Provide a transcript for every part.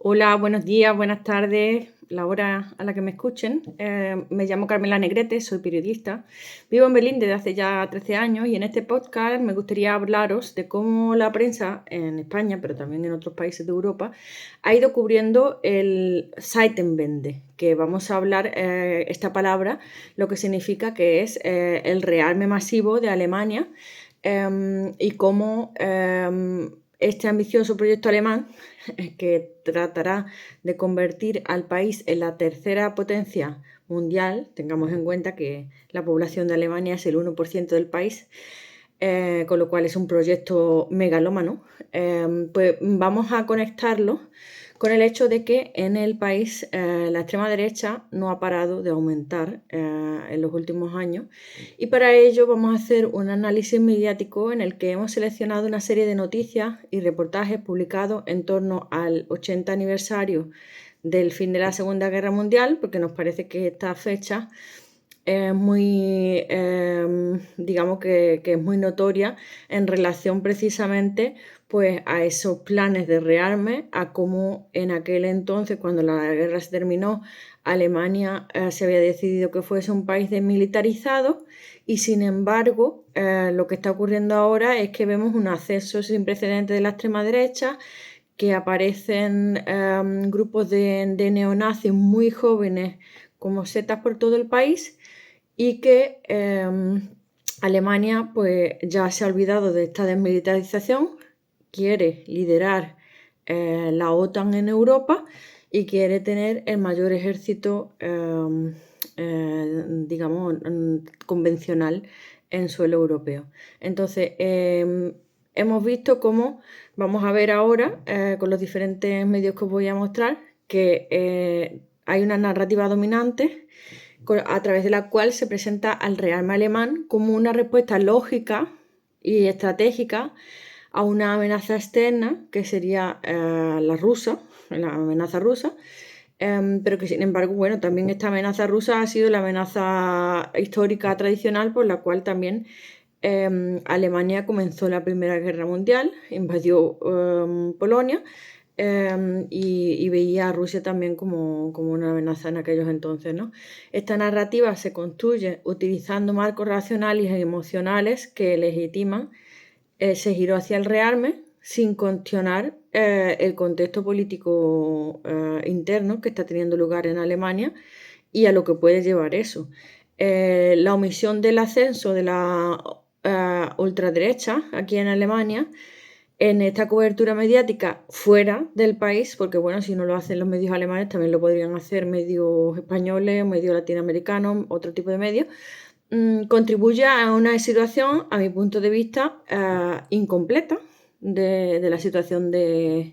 Hola, buenos días, buenas tardes, la hora a la que me escuchen. Me llamo Carmela Negrete, soy periodista. Vivo en Berlín desde hace ya 13 años y en este podcast me gustaría hablaros de cómo la prensa en España, pero también en otros países de Europa, ha ido cubriendo el Zeitenwende, que vamos a hablar esta palabra, lo que significa que es el rearme masivo de Alemania y cómo este ambicioso proyecto alemán que tratará de convertir al país en la tercera potencia mundial, tengamos en cuenta que la población de Alemania es el 1% del país, con lo cual es un proyecto megalómano, pues vamos a conectarlo con el hecho de que en el país la extrema derecha no ha parado de aumentar en los últimos años y para ello vamos a hacer un análisis mediático en el que hemos seleccionado una serie de noticias y reportajes publicados en torno al 80 aniversario del fin de la Segunda Guerra Mundial, porque nos parece que esta fecha es muy, digamos que es muy notoria en relación precisamente pues, a esos planes de rearme, a cómo en aquel entonces, cuando la guerra se terminó, Alemania se había decidido que fuese un país desmilitarizado y sin embargo lo que está ocurriendo ahora es que vemos un ascenso sin precedentes de la extrema derecha, que aparecen grupos de neonazis muy jóvenes como setas por todo el país y que Alemania pues ya se ha olvidado de esta desmilitarización, quiere liderar la OTAN en Europa y quiere tener el mayor ejército, digamos, convencional en suelo europeo. Entonces, hemos visto cómo, vamos a ver ahora, con los diferentes medios que os voy a mostrar, que hay una narrativa dominante a través de la cual se presenta al rearme alemán como una respuesta lógica y estratégica a una amenaza externa que sería la amenaza rusa, pero que sin embargo, bueno, también esta amenaza rusa ha sido la amenaza histórica tradicional por la cual también Alemania comenzó la Primera Guerra Mundial, invadió Polonia y veía a Rusia también como una amenaza en aquellos entonces, ¿no? Esta narrativa se construye utilizando marcos racionales y emocionales que legitiman ese giro hacia el rearme sin cuestionar el contexto político interno que está teniendo lugar en Alemania y a lo que puede llevar eso. La omisión del ascenso de la ultraderecha aquí en Alemania en esta cobertura mediática fuera del país, porque bueno, si no lo hacen los medios alemanes, también lo podrían hacer medios españoles, medios latinoamericanos, otro tipo de medios, contribuye a una situación, a mi punto de vista, incompleta de la situación de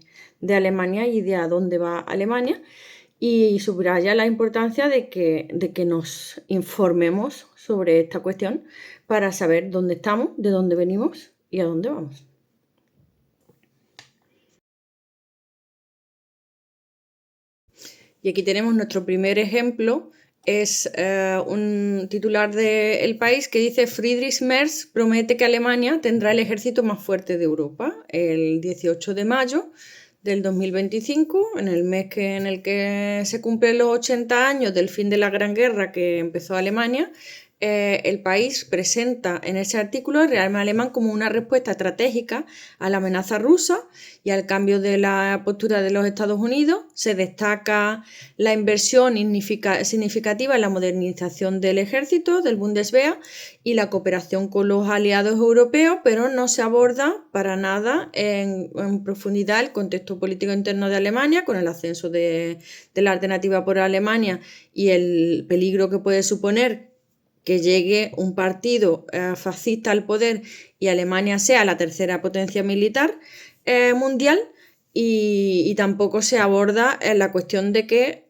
Alemania y de a dónde va Alemania, y subraya la importancia de que nos informemos sobre esta cuestión para saber dónde estamos, de dónde venimos y a dónde vamos. Y aquí tenemos nuestro primer ejemplo, es un titular de El País que dice: Friedrich Merz promete que Alemania tendrá el ejército más fuerte de Europa. El 18 de mayo del 2025, en el mes en el que se cumplen los 80 años del fin de la Gran Guerra que empezó Alemania, El País presenta en ese artículo el rearme alemán como una respuesta estratégica a la amenaza rusa y al cambio de la postura de los Estados Unidos. Se destaca la inversión significativa en la modernización del ejército, del Bundeswehr, y la cooperación con los aliados europeos, pero no se aborda para nada en profundidad el contexto político interno de Alemania, con el ascenso de la alternativa por Alemania y el peligro que puede suponer que llegue un partido fascista al poder y Alemania sea la tercera potencia militar mundial, y tampoco se aborda la cuestión de que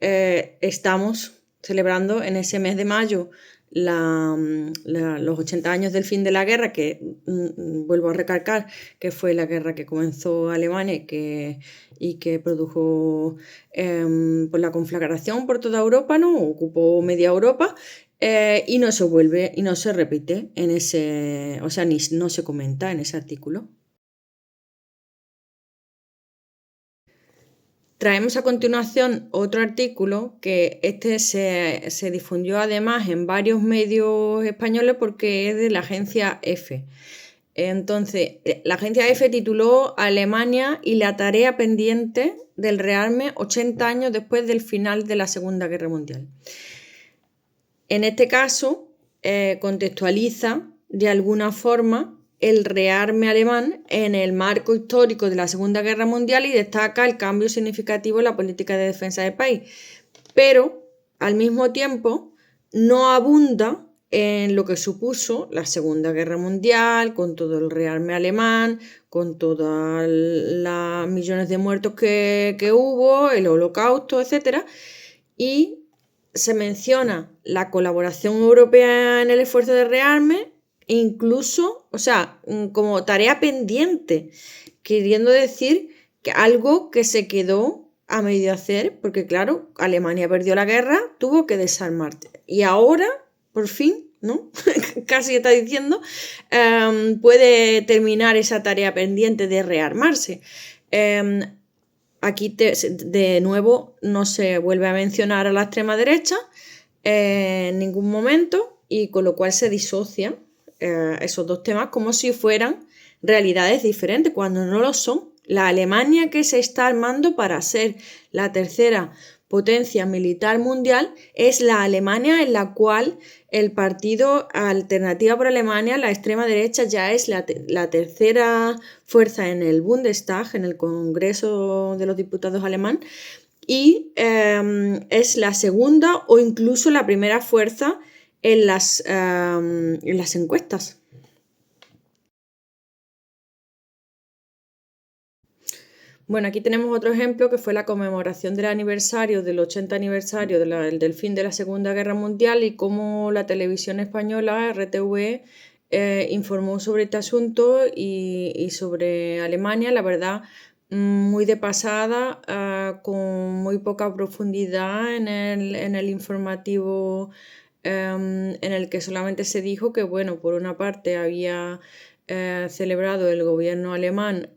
estamos celebrando en ese mes de mayo los 80 años del fin de la guerra, que vuelvo a recalcar que fue la guerra que comenzó Alemania y que produjo pues la conflagración por toda Europa, ¿no? Ocupó media Europa. Y no se vuelve y no se repite en ese, o sea, ni no se comenta en ese artículo. Traemos a continuación otro artículo que se difundió además en varios medios españoles porque es de la agencia EFE. Entonces, la agencia EFE tituló Alemania y la tarea pendiente del rearme 80 años después del final de la Segunda Guerra Mundial. En este caso, contextualiza de alguna forma el rearme alemán en el marco histórico de la Segunda Guerra Mundial y destaca el cambio significativo en la política de defensa del país. Pero, al mismo tiempo, no abunda en lo que supuso la Segunda Guerra Mundial, con todo el rearme alemán, con todos los millones de muertos que hubo, el Holocausto, etc. Y se menciona la colaboración europea en el esfuerzo de rearme, incluso, o sea, como tarea pendiente, queriendo decir que algo que se quedó a medio hacer, porque claro, Alemania perdió la guerra, tuvo que desarmarse. Y ahora, por fin, ¿no? Casi está diciendo, puede terminar esa tarea pendiente de rearmarse. Aquí de nuevo no se vuelve a mencionar a la extrema derecha en ningún momento y con lo cual se disocia esos dos temas como si fueran realidades diferentes cuando no lo son. La Alemania que se está armando para ser la tercera potencia militar mundial es la Alemania en la cual el partido Alternativa por Alemania, la extrema derecha, ya es la tercera fuerza en el Bundestag, en el Congreso de los Diputados alemán, y es la segunda o incluso la primera fuerza en las encuestas. Bueno, aquí tenemos otro ejemplo que fue la conmemoración del 80 aniversario del fin de la Segunda Guerra Mundial y cómo la televisión española, RTV, informó sobre este asunto y sobre Alemania, la verdad, muy de pasada, con muy poca profundidad en el informativo, en el que solamente se dijo que, bueno, por una parte había celebrado el gobierno alemán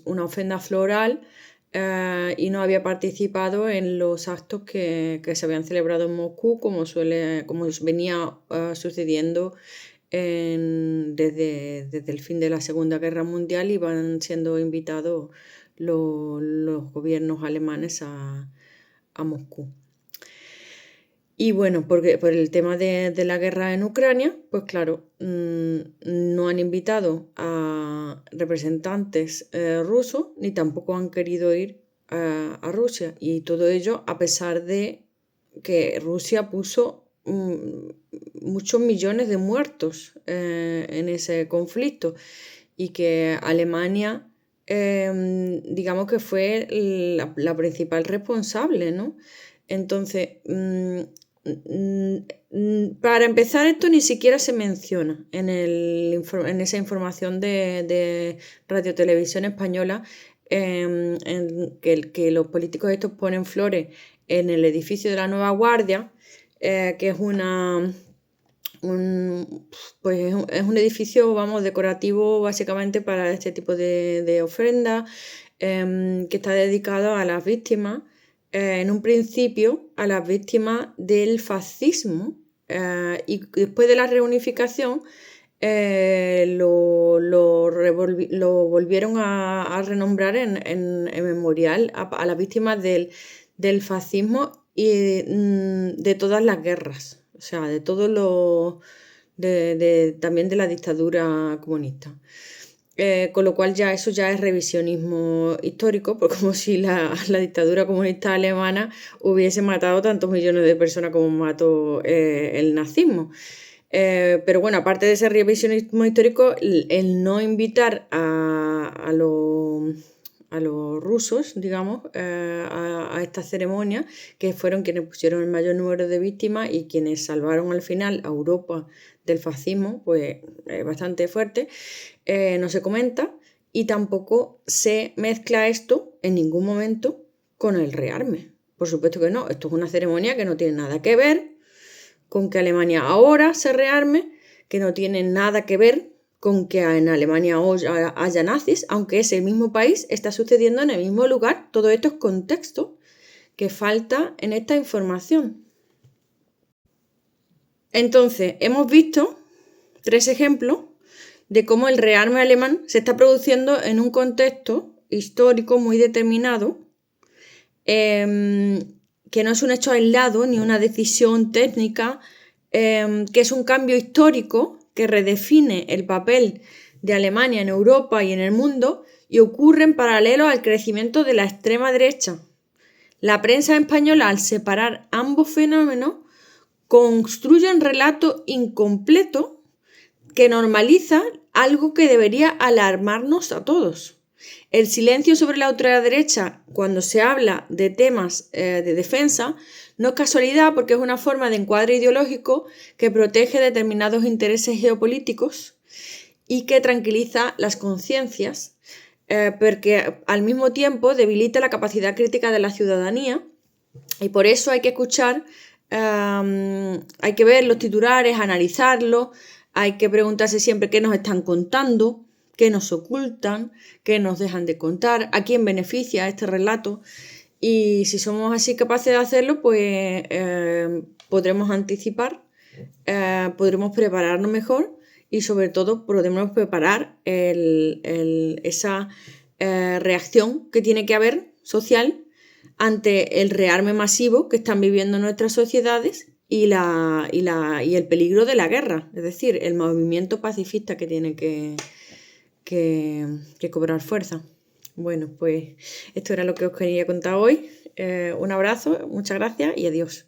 una ofrenda floral y no había participado en los actos que se habían celebrado en Moscú, como venía sucediendo desde el fin de la Segunda Guerra Mundial, y van siendo invitados los gobiernos alemanes a Moscú. Y bueno, por el tema de la guerra en Ucrania, pues claro, no han invitado a representantes rusos ni tampoco han querido ir a Rusia. Y todo ello a pesar de que Rusia puso muchos millones de muertos en ese conflicto y que Alemania, digamos que fue la principal responsable, ¿no? Entonces, para empezar, esto ni siquiera se menciona en esa información de Radio Televisión Española, en que los políticos estos ponen flores en el edificio de la Nueva Guardia, que es es un edificio, vamos, decorativo básicamente para este tipo de ofrendas, que está dedicado a las víctimas. En un principio a las víctimas del fascismo y después de la reunificación lo volvieron a renombrar en memorial a las víctimas del fascismo y de todas las guerras, o sea, de todo también de la dictadura comunista. Con lo cual eso ya es revisionismo histórico, pues como si la dictadura comunista alemana hubiese matado tantos millones de personas como mató el nazismo. Pero bueno, aparte de ese revisionismo histórico, el no invitar a los rusos, digamos, a esta ceremonia, que fueron quienes pusieron el mayor número de víctimas y quienes salvaron al final a Europa del fascismo, pues bastante fuerte, no se comenta y tampoco se mezcla esto en ningún momento con el rearme. Por supuesto que no, esto es una ceremonia que no tiene nada que ver con que Alemania ahora se rearme, que no tiene nada que ver con que en Alemania hoy haya nazis, aunque es el mismo país, está sucediendo en el mismo lugar. Todo esto es contexto que falta en esta información. Entonces, hemos visto 3 ejemplos de cómo el rearme alemán se está produciendo en un contexto histórico muy determinado, que no es un hecho aislado ni una decisión técnica, que es un cambio histórico que redefine el papel de Alemania en Europa y en el mundo y ocurre en paralelo al crecimiento de la extrema derecha. La prensa española, al separar ambos fenómenos, construye un relato incompleto que normaliza algo que debería alarmarnos a todos. El silencio sobre la ultraderecha cuando se habla de temas de defensa no es casualidad, porque es una forma de encuadre ideológico que protege determinados intereses geopolíticos y que tranquiliza las conciencias, porque al mismo tiempo debilita la capacidad crítica de la ciudadanía, y por eso hay que escuchar, hay que ver los titulares, analizarlos, hay que preguntarse siempre qué nos están contando, qué nos ocultan, qué nos dejan de contar, a quién beneficia este relato. Y si somos así capaces de hacerlo, pues podremos anticipar, podremos prepararnos mejor y sobre todo podremos preparar esa reacción que tiene que haber social ante el rearme masivo que están viviendo nuestras sociedades y el peligro de la guerra, es decir, el movimiento pacifista que tiene que cobrar fuerza. Bueno, pues esto era lo que os quería contar hoy. Un abrazo, muchas gracias y adiós.